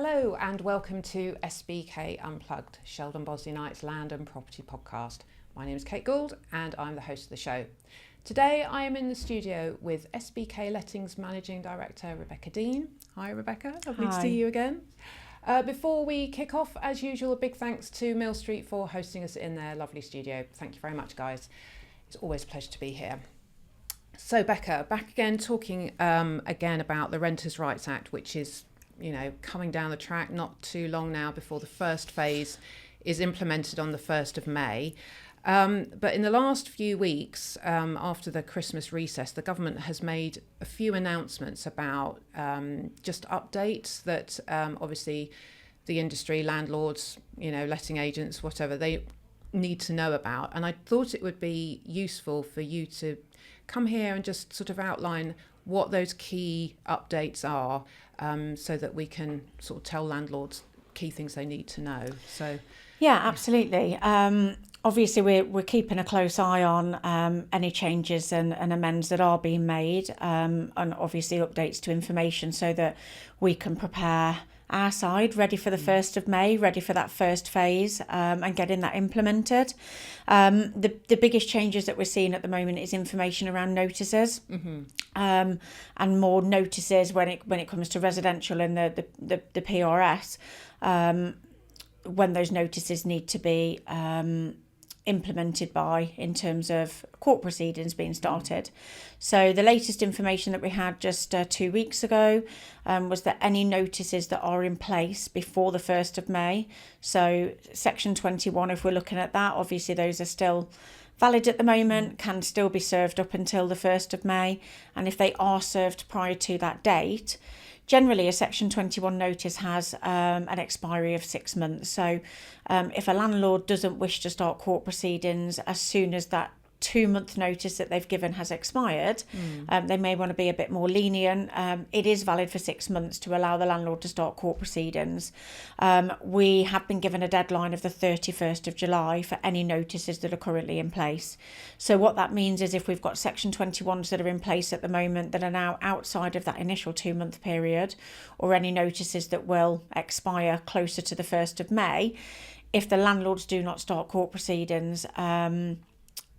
Hello and welcome to SBK Unplugged, Sheldon Bosley Knight's land and property podcast. My name is Kate Gould and I'm the host of the show. Today I am in the studio with SBK Lettings Managing Director Rebecca Dean. Hi Rebecca, lovely to see you again. Before we kick off, as usual, a big thanks to Mill Street for hosting us in their lovely studio. Thank you very much, guys. It's always a pleasure to be here. So Becca, back again talking again about the Renters' Rights Act, which is coming down the track not too long now before the first phase is implemented on the 1st of May. But in the last few weeks, after the Christmas recess, the government has made a few announcements about just updates that obviously the industry, landlords, letting agents, whatever, they need to know about. And I thought it would be useful for you to come here and just sort of outline what those key updates are, so that we can sort of tell landlords key things they need to know. So, yeah, absolutely. Obviously, we're keeping a close eye on any changes and amends that are being made, and obviously updates to information so that we can prepare our side ready for the 1st of May, ready for that first phase, and getting that implemented. The biggest changes that we're seeing at the moment is information around notices, and more notices when it comes to residential and the PRS, when those notices need to be implemented by in terms of court proceedings being started. So the latest information that we had just 2 weeks ago was that any notices that are in place before the 1st of May, so section 21, if we're looking at that, obviously those are still valid at the moment, can still be served up until the 1st of May, and if they are served prior to that date, generally, a Section 21 notice has an expiry of 6 months. So if a landlord doesn't wish to start court proceedings as soon as that 2-month notice that they've given has expired, they may want to be a bit more lenient. It is valid for 6 months to allow the landlord to start court proceedings. We have been given a deadline of the 31st of July for any notices that are currently in place. So what that means is if we've got Section 21s that are in place at the moment that are now outside of that initial 2-month period, or any notices that will expire closer to the 1st of May, if the landlords do not start court proceedings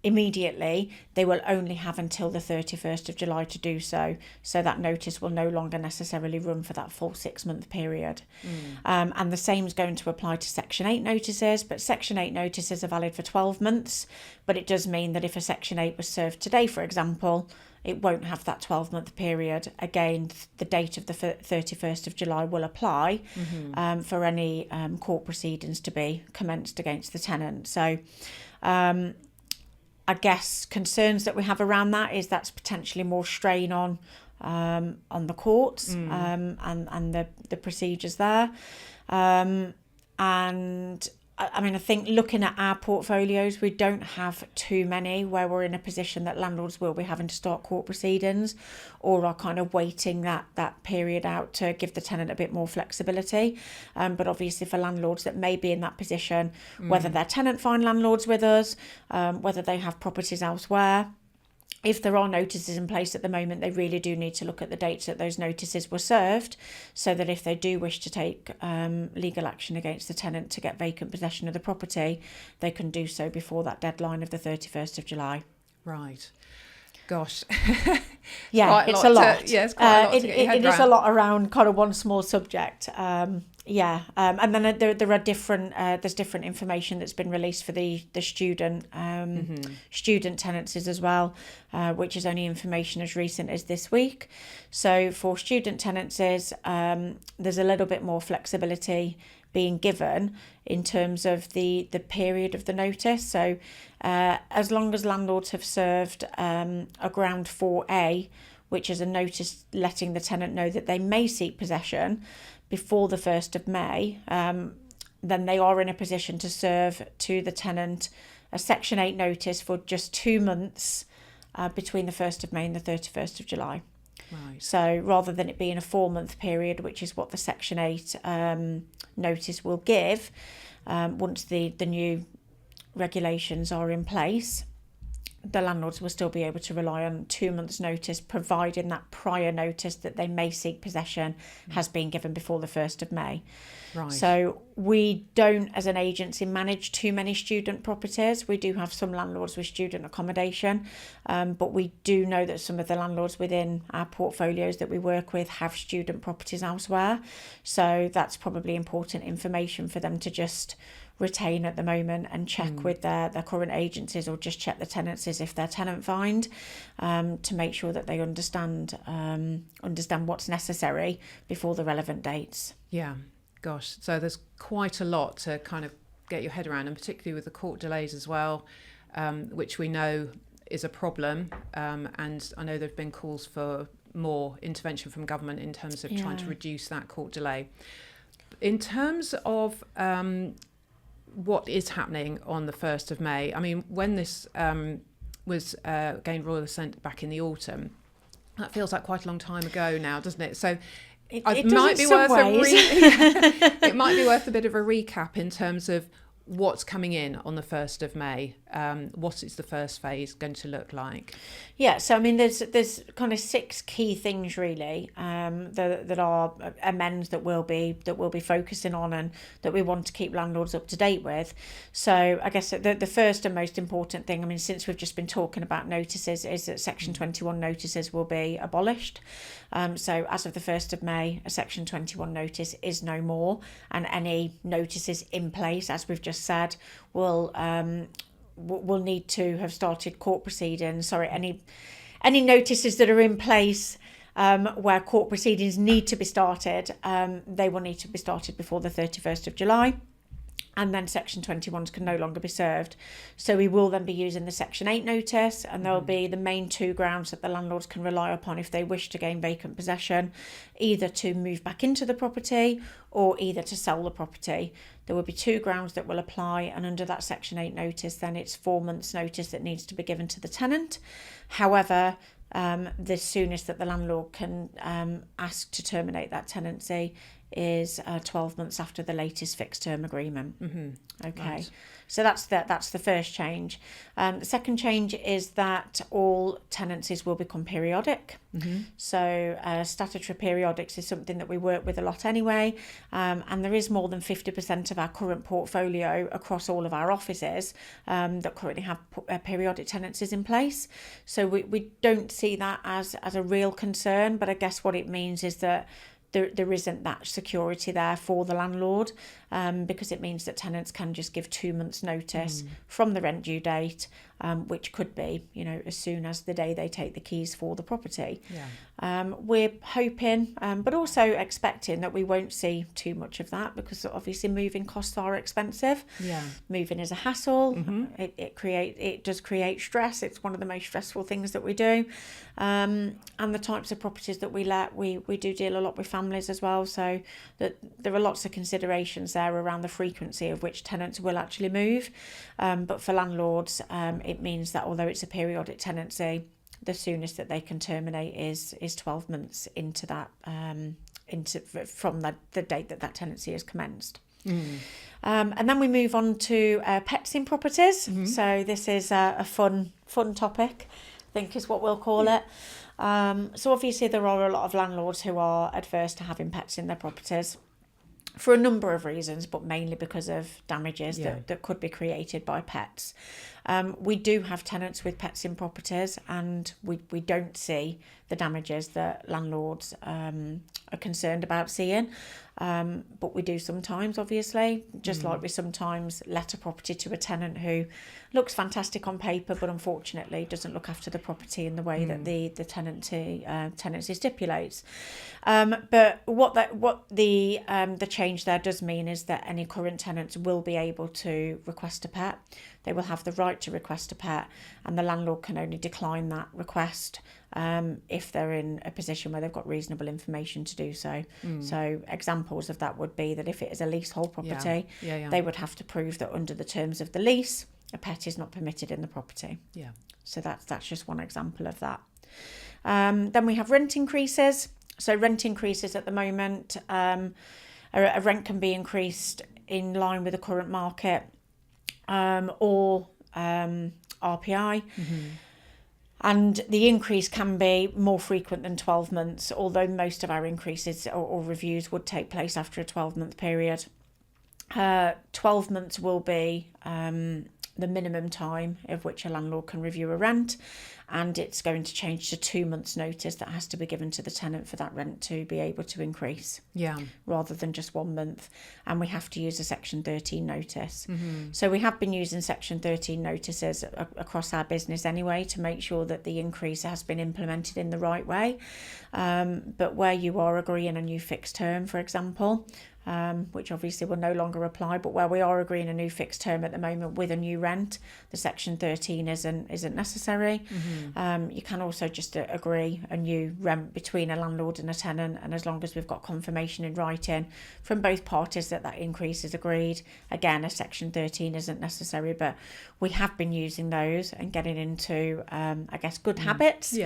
immediately, they will only have until the 31st of July to do so. So that notice will no longer necessarily run for that full 6-month period. And the same is going to apply to Section 8 notices, but Section 8 notices are valid for 12 months. But it does mean that if a Section 8 was served today, for example, it won't have that 12-month period. Again, the date of the 31st of July will apply for any court proceedings to be commenced against the tenant. So I guess concerns that we have around that is that's potentially more strain on the courts and the procedures there. And I mean, I think looking at our portfolios, we don't have too many where we're in a position that landlords will be having to start court proceedings or are kind of waiting that period out to give the tenant a bit more flexibility. But obviously for landlords that may be in that position, whether they're tenant fine landlords with us, whether they have properties elsewhere, if there are notices in place at the moment, they really do need to look at the dates that those notices were served, so that if they do wish to take legal action against the tenant to get vacant possession of the property, they can do so before that deadline of the 31st of July. Right. Gosh. Yeah, it's a lot. It's quite a lot to get your head It is a lot around kind of one small subject. And then there are different. There's different information that's been released for the student tenancies as well, which is only information as recent as this week. So for student tenancies, there's a little bit more flexibility being given in terms of the period of the notice. So as long as landlords have served a ground 4A, which is a notice letting the tenant know that they may seek possession before the 1st of May, then they are in a position to serve to the tenant a Section 8 notice for just 2 months between the 1st of May and the 31st of July. Right. So rather than it being a 4-month period, which is what the Section 8 notice will give, once the new regulations are in place, the landlords will still be able to rely on 2 months' notice, providing that prior notice that they may seek possession has been given before the 1st of May. Right. So we don't, as an agency, manage too many student properties. We do have some landlords with student accommodation, but we do know that some of the landlords within our portfolios that we work with have student properties elsewhere. So that's probably important information for them to just retain at the moment and check with their current agencies, or just check the tenancies if they're tenant fined, to make sure that they understand what's necessary before the relevant dates. Yeah, gosh. So there's quite a lot to kind of get your head around, and particularly with the court delays as well, which we know is a problem. And I know there have been calls for more intervention from government in terms of trying to reduce that court delay. In terms of what is happening on the 1st of May, I mean, when this was gained royal assent back in the autumn, that feels like quite a long time ago now, doesn't it? So it might be worth it might be worth a bit of a recap in terms of what's coming in on the 1st of May. What is the first phase going to look like? Yeah, so I mean, there's kind of 6 key things really that are amends that we'll be focusing on, and that we want to keep landlords up to date with. So I guess the first and most important thing, I mean, since we've just been talking about notices, is that Section 21 notices will be abolished. So as of the 1st of May, a Section 21 notice is no more, and any notices in place, as we've just said, will need to have started court proceedings. Any notices that are in place where court proceedings need to be started, they will need to be started before the 31st of July. And then Section 21s can no longer be served. So we will then be using the Section 8 notice, and there will be the main 2 grounds that the landlords can rely upon if they wish to gain vacant possession, either to move back into the property or either to sell the property. There will be 2 grounds that will apply, and under that Section 8 notice, then it's 4 months' notice that needs to be given to the tenant. However, the soonest that the landlord can ask to terminate that tenancy is 12 months after the latest fixed term agreement. Okay, right. So that's the first change. The second change is that all tenancies will become periodic. So statutory periodics is something that we work with a lot anyway, and there is more than 50% of our current portfolio across all of our offices that currently have periodic tenancies in place. So we don't see that as a real concern, but I guess what it means is that there isn't that security there for the landlord, because it means that tenants can just give 2 months notice from the rent due date, which could be, as soon as the day they take the keys for the property. We're hoping, but also expecting, that we won't see too much of that, because obviously moving costs are expensive. Moving is a hassle. It does create stress. It's one of the most stressful things that we do, and the types of properties that we let, we do deal a lot with families as well, so that there are lots of considerations there around the frequency of which tenants will actually move, but for landlords, it means that although it's a periodic tenancy, the soonest that they can terminate is 12 months into that, from the date that tenancy is commenced. And then we move on to pets in properties. So this is a fun topic, I think is what we'll call it. So obviously there are a lot of landlords who are adverse to having pets in their properties, for a number of reasons, but mainly because of damages that could be created by pets. We do have tenants with pets in properties, and we don't see the damages that landlords are concerned about seeing. But we do sometimes, obviously, just like we sometimes let a property to a tenant who looks fantastic on paper, but unfortunately doesn't look after the property in the way that the tenancy stipulates. But what the change there does mean is that any current tenants will be able to request a pet. They will have the right to request a pet, and the landlord can only decline that request if they're in a position where they've got reasonable information to do so. So examples of that would be that if it is a leasehold property, they would have to prove that under the terms of the lease, a pet is not permitted in the property. So that's just one example of that. Then we have rent increases. So rent increases at the moment, a rent can be increased in line with the current market, or RPI. And the increase can be more frequent than 12 months, although most of our increases or reviews would take place after a 12-month period. 12 months will be the minimum time of which a landlord can review a rent, and it's going to change to 2 months' notice that has to be given to the tenant for that rent to be able to increase, rather than just 1 month. And we have to use a Section 13 notice. So we have been using Section 13 notices across our business anyway to make sure that the increase has been implemented in the right way. But where you are agreeing a new fixed term, for example, which obviously will no longer apply, but where we are agreeing a new fixed term at the moment with a new rent, the Section 13 isn't necessary. You can also just agree a new rent between a landlord and a tenant, and as long as we've got confirmation in writing from both parties that increase is agreed, again, a Section 13 isn't necessary. But we have been using those and getting into, I guess, good habits,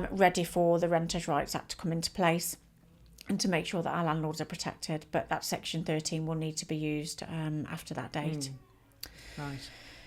ready for the Renters' Rights Act to come into place, and to make sure that our landlords are protected. But that Section 13 will need to be used after that date. Right.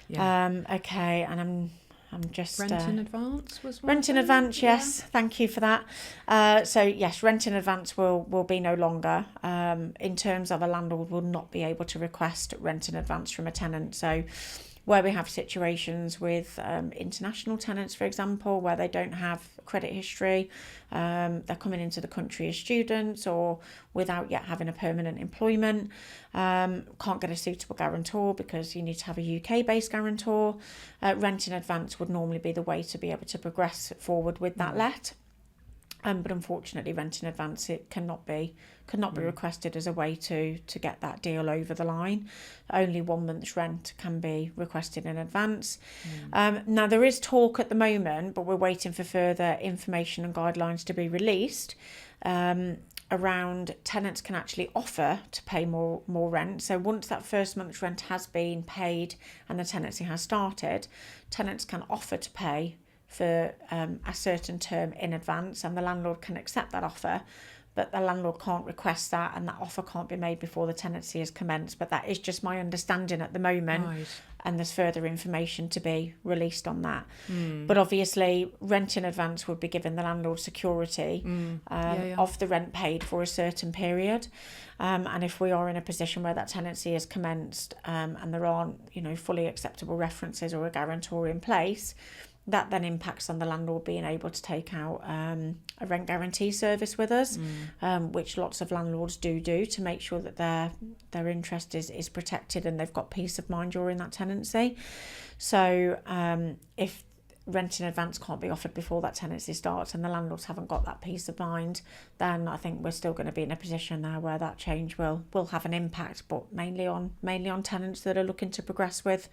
Yeah. Okay, and I'm just... Rent in advance was one. Rent in advance, yes. Thank you for that. So, yes, rent in advance will be no longer. In terms of a landlord will not be able to request rent in advance from a tenant. So where we have situations with international tenants, for example, where they don't have credit history, they're coming into the country as students or without yet having a permanent employment, can't get a suitable guarantor because you need to have a UK-based guarantor. Rent in advance would normally be the way to be able to progress forward with that let. But unfortunately, rent in advance, it cannot be requested as a way to get that deal over the line. Only 1 month's rent can be requested in advance. Now, there is talk at the moment, but we're waiting for further information and guidelines to be released around tenants can actually offer to pay more rent. So once that first month's rent has been paid and the tenancy has started, tenants can offer to pay for a certain term in advance, and the landlord can accept that offer, but the landlord can't request that, and that offer can't be made before the tenancy is commenced. But that is just my understanding at the moment, and there's further information to be released on that. But obviously, rent in advance would be giving the landlord security of the rent paid for a certain period. And if we are in a position where that tenancy is commenced and there aren't, fully acceptable references or a guarantor in place, that then impacts on the landlord being able to take out a rent guarantee service with us, which lots of landlords do to make sure that their interest is protected and they've got peace of mind during that tenancy. So if rent in advance can't be offered before that tenancy starts and the landlords haven't got that peace of mind, then I think we're still going to be in a position there where that change will have an impact, but mainly on tenants that are looking to progress with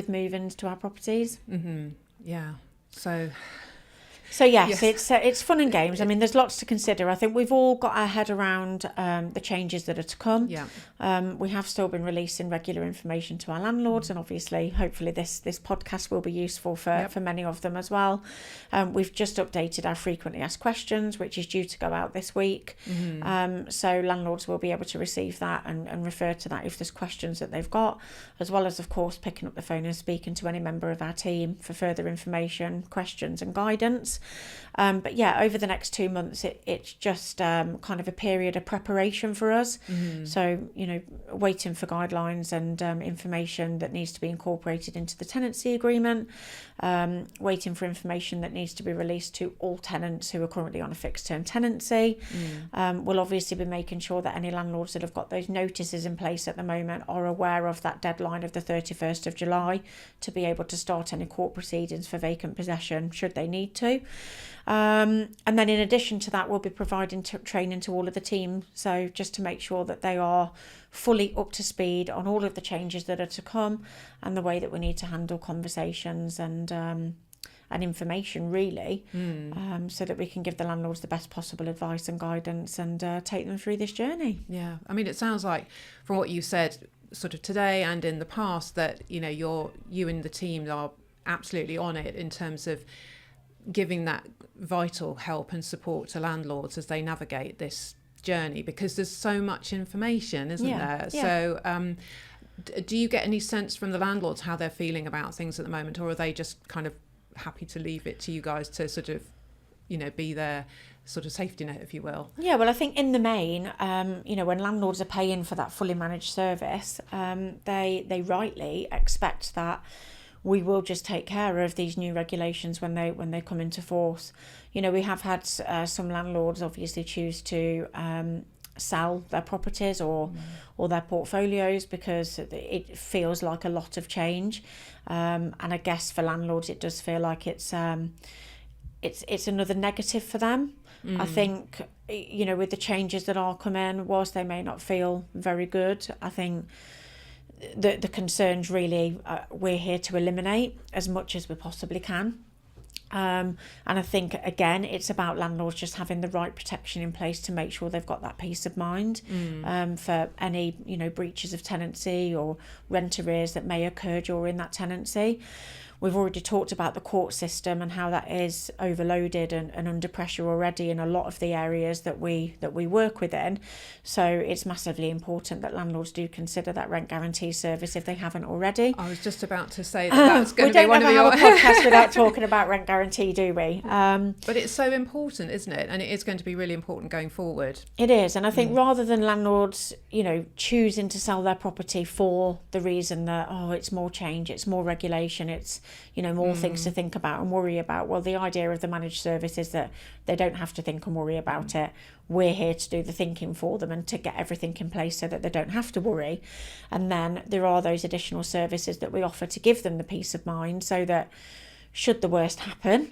move-ins to our properties. Yeah. So yes, it's fun and games. I mean, there's lots to consider. I think we've all got our head around the changes that are to come. We have still been releasing regular information to our landlords, and obviously, hopefully, this podcast will be useful for many of them as well. We've just updated our frequently asked questions, which is due to go out this week. So landlords will be able to receive that and refer to that if there's questions that they've got, as well as, of course, picking up the phone and speaking to any member of our team for further information, questions, and guidance. But yeah, over the next 2 months, it's just kind of a period of preparation for us. So, waiting for guidelines and information that needs to be incorporated into the tenancy agreement, waiting for information that needs to be released to all tenants who are currently on a fixed term tenancy. We'll obviously be making sure that any landlords that have got those notices in place at the moment are aware of that deadline of the 31st of July to be able to start any court proceedings for vacant possession should they need to. And then in addition to that, we'll be providing training to all of the team, so just to make sure that they are fully up to speed on all of the changes that are to come and the way that we need to handle conversations and information really, so that we can give the landlords the best possible advice and guidance and take them through this journey. Yeah, I mean, it sounds like from what you said sort of today and in the past that you and the team are absolutely on it in terms of giving that vital help and support to landlords as they navigate this journey, because there's so much information, isn't there? So Do you get any sense from the landlords how they're feeling about things at the moment, or are they just kind of happy to leave it to you guys to sort of, be their sort of safety net, if you will? Yeah, well, I think in the main, when landlords are paying for that fully managed service, they rightly expect that we will just take care of these new regulations when they come into force. We have had some landlords obviously choose to sell their properties or their portfolios because it feels like a lot of change, and I guess for landlords it does feel like it's another negative for them. I think with the changes that are coming, whilst they may not feel very good, I think the concerns really we're here to eliminate as much as we possibly can. And I think, again, it's about landlords just having the right protection in place to make sure they've got that peace of mind for any, breaches of tenancy or rent arrears that may occur during that tenancy. We've already talked about the court system and how that is overloaded and under pressure already in a lot of the areas that we work within. So it's massively important that landlords do consider that rent guarantee service if they haven't already. I was just about to say that's going to be one of your... We don't have a podcast without talking about rent guarantee, do we? But it's so important, isn't it? And it is going to be really important going forward. It is. And I think rather than landlords, choosing to sell their property for the reason that, it's more change, it's more regulation, it's more things to think about and worry about. Well, the idea of the managed service is that they don't have to think and worry about it. We're here to do the thinking for them and to get everything in place so that they don't have to worry. And then there are those additional services that we offer to give them the peace of mind so that should the worst happen,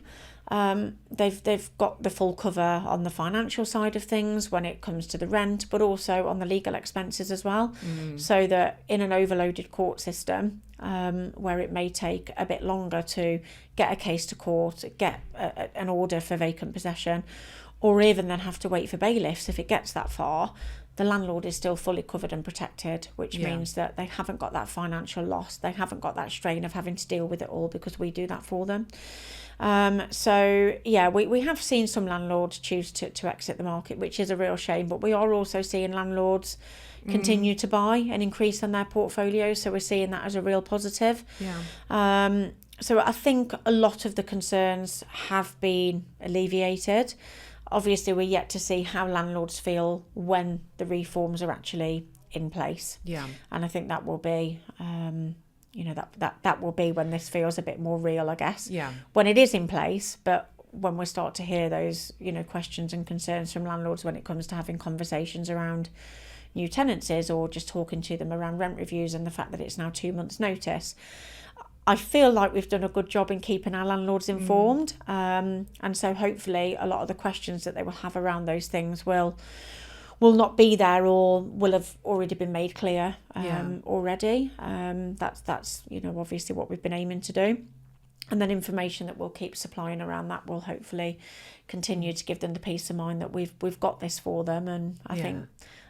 they've got the full cover on the financial side of things when it comes to the rent, but also on the legal expenses as well. So that in an overloaded court system, where it may take a bit longer to get a case to court, get an order for vacant possession, or even then have to wait for bailiffs if it gets that far, the landlord is still fully covered and protected, which means that they haven't got that financial loss, they haven't got that strain of having to deal with it all because we do that for them. We have seen some landlords choose to exit the market, which is a real shame, but we are also seeing landlords continue to buy and increase on their portfolios, so we're seeing that as a real positive. So I think a lot of the concerns have been alleviated. Obviously, we're yet to see how landlords feel when the reforms are actually in place. And I think that will be that will be when this feels a bit more real, I guess. When it is in place, but when we start to hear those questions and concerns from landlords when it comes to having conversations around new tenancies or just talking to them around rent reviews and the fact that it's now 2 months notice, I feel like we've done a good job in keeping our landlords informed, and so hopefully a lot of the questions that they will have around those things will not be there or will have already been made clear already. That's obviously what we've been aiming to do. And then information that we'll keep supplying around that will hopefully continue to give them the peace of mind that we've got this for them. And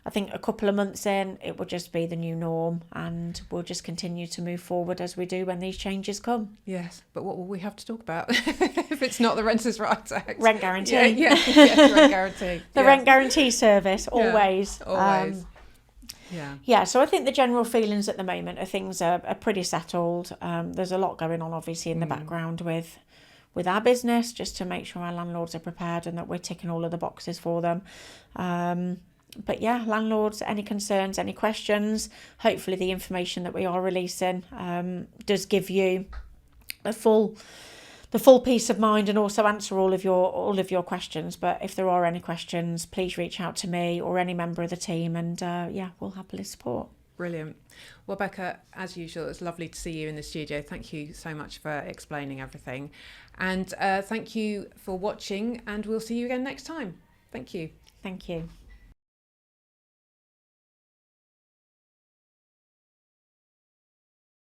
I think a couple of months in, it will just be the new norm, and we'll just continue to move forward as we do when these changes come. Yes, but what will we have to talk about if it's not the Renters' Rights Act? Rent guarantee. Yes, rent guarantee. The rent guarantee service, always. So I think the general feelings at the moment are things are pretty settled. There's a lot going on, obviously, in the background with our business, just to make sure our landlords are prepared and that we're ticking all of the boxes for them. But landlords, any concerns, any questions, hopefully the information that we are releasing does give you the full peace of mind and also answer all of your questions. But if there are any questions, please reach out to me or any member of the team, and we'll happily support. Brilliant. Well, Becca, as usual, it's lovely to see you in the studio. Thank you so much for explaining everything, and thank you for watching, and we'll see you again next time. Thank you. Thank you.